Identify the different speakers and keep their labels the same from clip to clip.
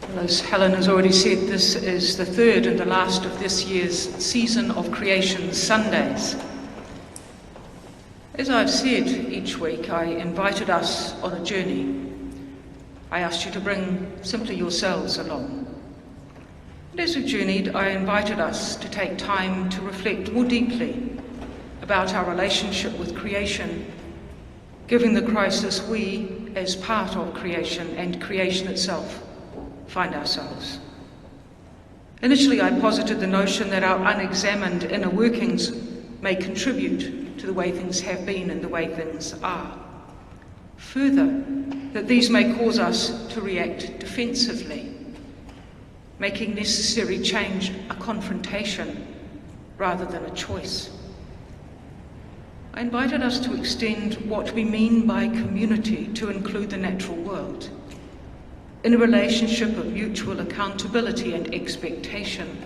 Speaker 1: Well, as Helen has already said, this is the third and the last of this year's season of Creation Sundays. As I've said each week, I invited us on a journey. I asked you to bring simply yourselves along. And as we journeyed, I invited us to take time to reflect more deeply about our relationship with creation, given the crisis we, as part of creation and creation itself, find ourselves. Initially, I posited the notion that our unexamined inner workings may contribute to the way things have been and the way things are. Further, that these may cause us to react defensively, making necessary change a confrontation rather than a choice. I invited us to extend what we mean by community to include the natural world, in a relationship of mutual accountability and expectation.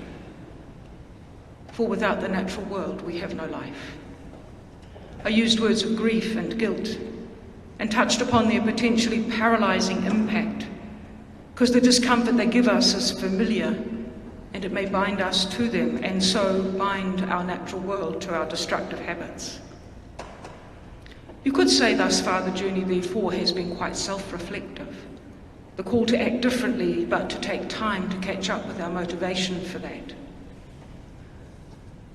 Speaker 1: For without the natural world, we have no life. I used words of grief and guilt and touched upon their potentially paralysing impact, because the discomfort they give us is familiar and it may bind us to them and so bind our natural world to our destructive habits. You could say thus far the journey therefore has been quite self-reflective. The call to act differently, but to take time to catch up with our motivation for that.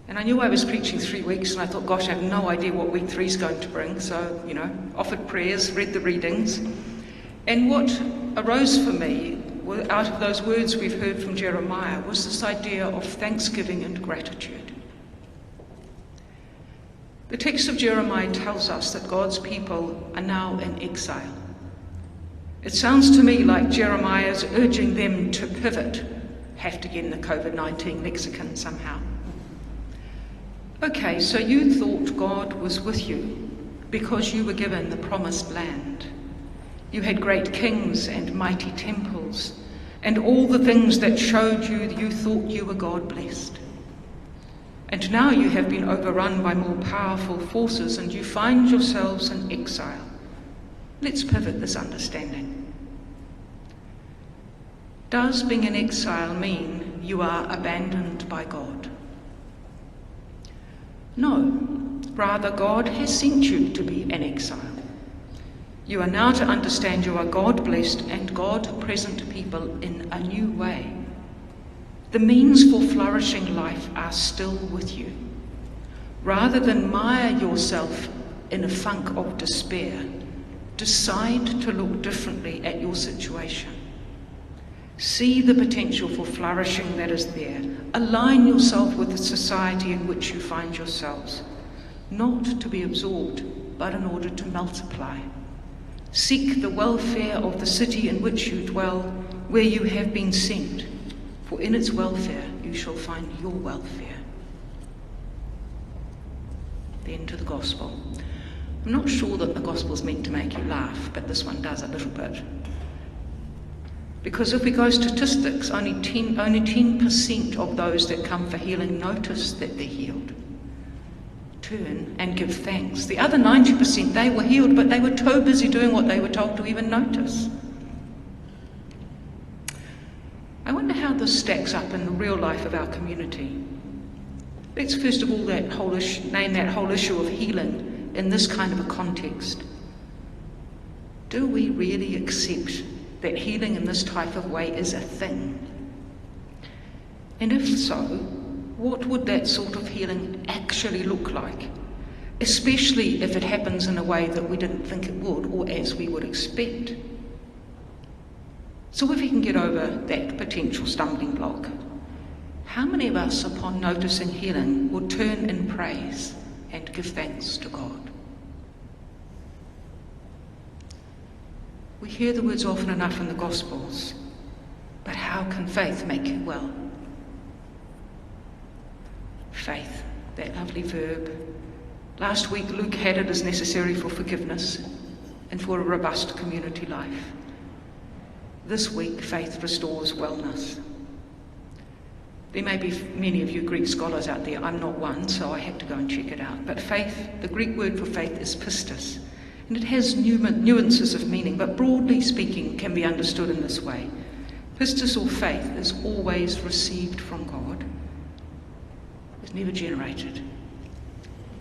Speaker 1: And I knew I was preaching 3 weeks, and I thought, gosh, I have no idea what week 3 is going to bring. So, offered prayers, read the readings. And what arose for me, out of those words we've heard from Jeremiah, was this idea of thanksgiving and gratitude. The text of Jeremiah tells us that God's people are now in exile. It sounds to me like Jeremiah is urging them to pivot, have to get in the COVID-19 lexicon somehow. Okay, so you thought God was with you because you were given the promised land. You had great kings and mighty temples and all the things that showed you thought you were God-blessed. And now you have been overrun by more powerful forces and you find yourselves in exile. Let's pivot this understanding. Does being in exile mean you are abandoned by God? No, rather God has sent you to be in exile. You are now to understand you are God-blessed and God-present people in a new way. The means for flourishing life are still with you. Rather than mire yourself in a funk of despair, decide to look differently at your situation. See the potential for flourishing that is there. Align yourself with the society in which you find yourselves, not to be absorbed, but in order to multiply. Seek the welfare of the city in which you dwell, where you have been sent, for in its welfare you shall find your welfare. Then to the gospel. I'm not sure that the gospel's meant to make you laugh, but this one does a little bit. Because if we go statistics, only 10% of those that come for healing notice that they're healed. Turn and give thanks. The other 90%, they were healed, but they were too busy doing what they were told to even notice. I wonder how this stacks up in the real life of our community. Let's first of all name that whole issue of healing in this kind of a context. Do we really accept that healing in this type of way is a thing? And if so, what would that sort of healing actually look like? Especially if it happens in a way that we didn't think it would, or as we would expect. So if we can get over that potential stumbling block, how many of us, upon noticing healing, will turn in praise and give thanks to God? We hear the words often enough in the Gospels, but how can faith make you well? Faith, that lovely verb. Last week Luke had it as necessary for forgiveness and for a robust community life. This week, faith restores wellness. There may be many of you Greek scholars out there. I'm not one, so I had to go and check it out. But faith, the Greek word for faith is pistis. And it has nuances of meaning, but broadly speaking can be understood in this way. Pistis, or faith, is always received from God. It's never generated.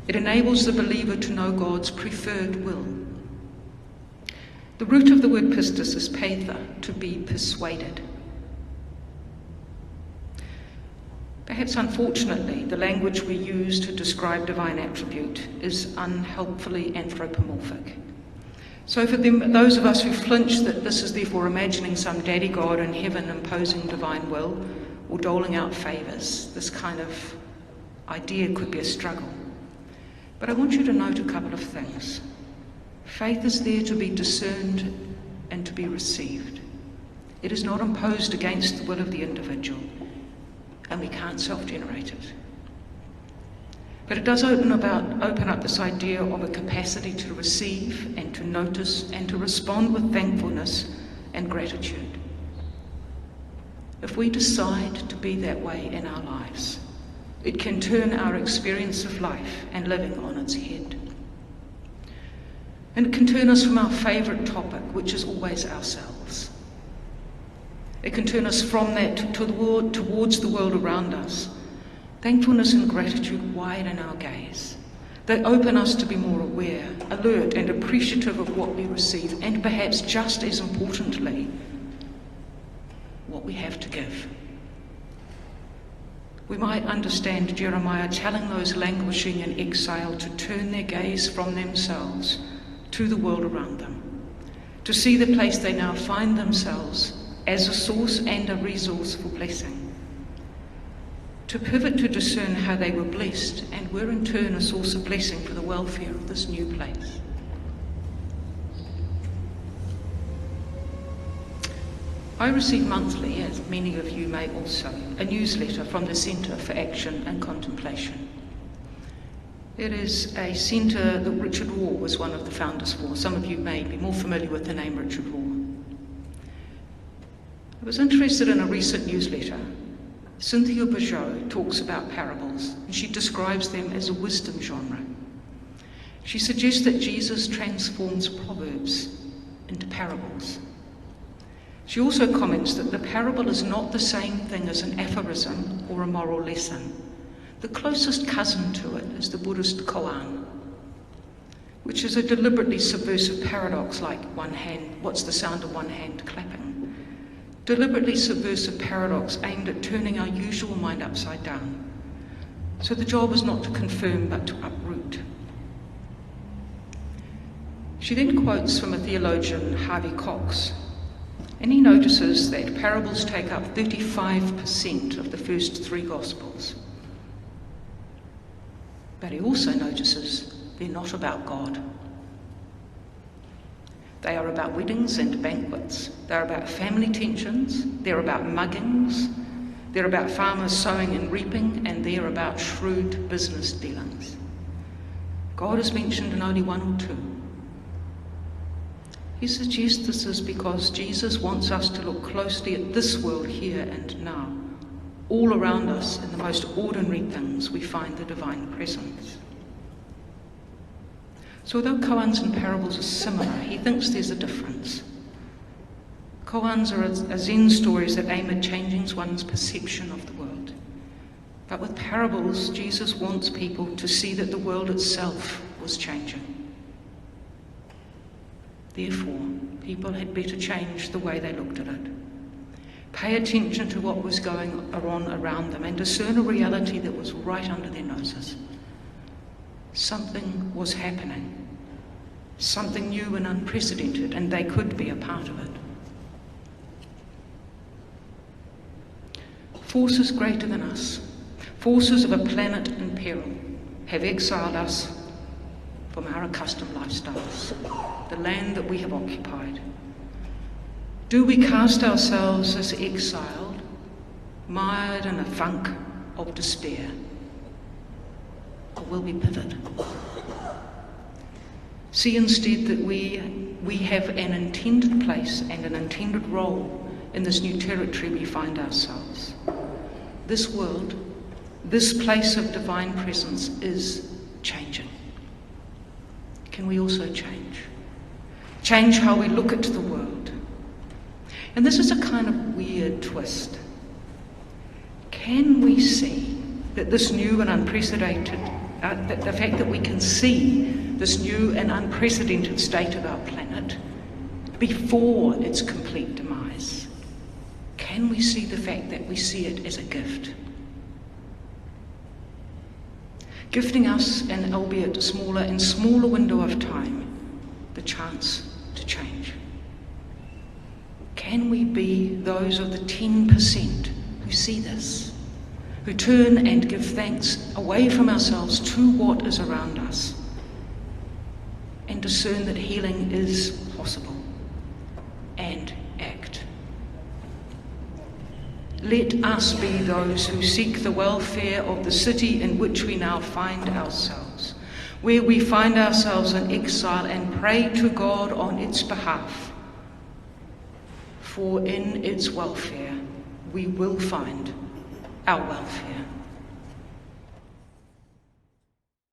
Speaker 1: It enables the believer to know God's preferred will. The root of the word pistis is peitha, to be persuaded. Perhaps unfortunately, the language we use to describe divine attribute is unhelpfully anthropomorphic. So for those of us who flinch that this is therefore imagining some daddy God in heaven imposing divine will or doling out favours, this kind of idea could be a struggle. But I want you to note a couple of things. Faith is there to be discerned and to be received. It is not imposed against the will of the individual, and we can't self-generate it. But it does open up this idea of a capacity to receive and to notice and to respond with thankfulness and gratitude. If we decide to be that way in our lives, it can turn our experience of life and living on its head. And it can turn us from our favourite topic, which is always ourselves. It can turn us from that towards the world around us. Thankfulness and gratitude widen our gaze. They open us to be more aware, alert and appreciative of what we receive, and perhaps just as importantly, what we have to give. We might understand Jeremiah telling those languishing in exile to turn their gaze from themselves to the world around them, to see the place they now find themselves as a source and a resource for blessing, to pivot to discern how they were blessed and were in turn a source of blessing for the welfare of this new place. I receive monthly, as many of you may also, a newsletter from the Centre for Action and Contemplation. It is a centre that Richard Rohr was one of the founders for. Some of you may be more familiar with the name Richard Rohr. I was interested in a recent newsletter. Cynthia Bajot talks about parables, and she describes them as a wisdom genre. She suggests that Jesus transforms proverbs into parables. She also comments that the parable is not the same thing as an aphorism or a moral lesson. The closest cousin to it is the Buddhist koan, which is a deliberately subversive paradox like one hand, what's the sound of one hand clapping? Deliberately subversive paradox aimed at turning our usual mind upside down. So the job is not to confirm but to uproot. She then quotes from a theologian, Harvey Cox, and he notices that parables take up 35% of the first three Gospels. But he also notices they're not about God. They are about weddings and banquets. They're about family tensions. They're about muggings. They're about farmers sowing and reaping, and they're about shrewd business dealings. God is mentioned in only one or two. He suggests this is because Jesus wants us to look closely at this world here and now. All around us, in the most ordinary things, we find the divine presence. So although koans and parables are similar, he thinks there's a difference. Koans are Zen stories that aim at changing one's perception of the world. But with parables, Jesus wants people to see that the world itself was changing. Therefore, people had better change the way they looked at it. Pay attention to what was going on around them and discern a reality that was right under their noses. Something was happening, something new and unprecedented, and they could be a part of it. Forces greater than us, forces of a planet in peril, have exiled us from our accustomed lifestyles, the land that we have occupied. Do we cast ourselves as exiled, mired in a funk of despair? Or will we pivot? See instead that we have an intended place and an intended role in this new territory we find ourselves. This world, this place of divine presence is changing. Can we also change? Change how we look at the world. And this is a kind of weird twist. Can we see that this new and unprecedented, the fact that we can see this new and unprecedented state of our planet before its complete demise, can we see the fact that we see it as a gift? Gifting us an albeit smaller and smaller window of time, the chance to change. Can we be those of the 10% who see this, who turn and give thanks away from ourselves to what is around us, and discern that healing is possible, and act? Let us be those who seek the welfare of the city in which we now find ourselves, where we find ourselves in exile, and pray to God on its behalf. For in its welfare we will find our welfare.